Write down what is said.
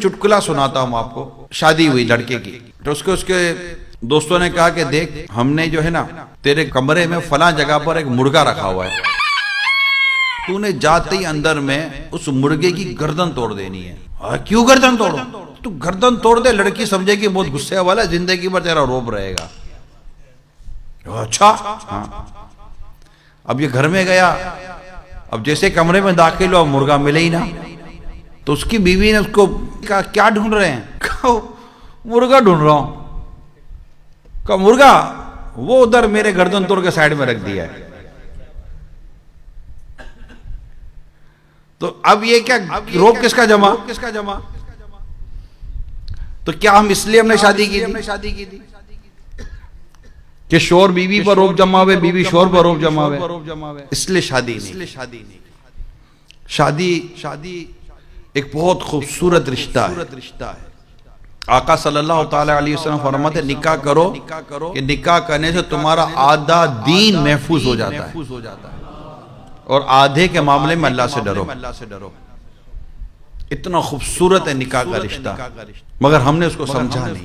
चुटकुला सुनाता हूँ आपको। शादी हुई लड़के की, तो उसके दोस्तों ने कहा कि देख, हमने जो है ना तेरे कमरे में फला जगह पर एक मुर्गा रखा हुआ है, तूने जाते ही अंदर में उस मुर्गे की गर्दन तोड़ देनी है। क्यों गर्दन तोड़ो? तू गर्दन तोड़ दे, लड़की समझेगी बहुत गुस्से वाला, जिंदगी भर तेरा रोब रहेगा। अच्छा हाँ। अब ये घर में गया, अब जैसे कमरे में दाखिल हुआ, मुर्गा मिले ही ना। तो उसकी बीवी ने उसको कहा, क्या ढूंढ रहे हैं? कहा, मुर्गा ढूंढ रहा हूं। कहा, मुर्गा? वो उधर मेरे गर्दन तोड़ के साइड में रख दिया है। तो अब ये क्या, रोब किसका जमा? तो क्या हम इसलिए हमने शादी की थी कि शोर बीवी पर रोब जमावे, बीवी शोर पर रोब जमावे? इसलिए शादी नहीं। शादी एक बहुत खूबसूरत रिश्ता है। आका सल्लल्लाहु ताला अलैहि वसल्लम फरमाते, निकाह करो कि निकाह करने से तुम्हारा आधा दीन महफूज हो जाता है, और आधे के मामले में अल्लाह से डरो। इतना खूबसूरत है निकाह का रिश्ता, मगर हमने उसको समझा नहीं।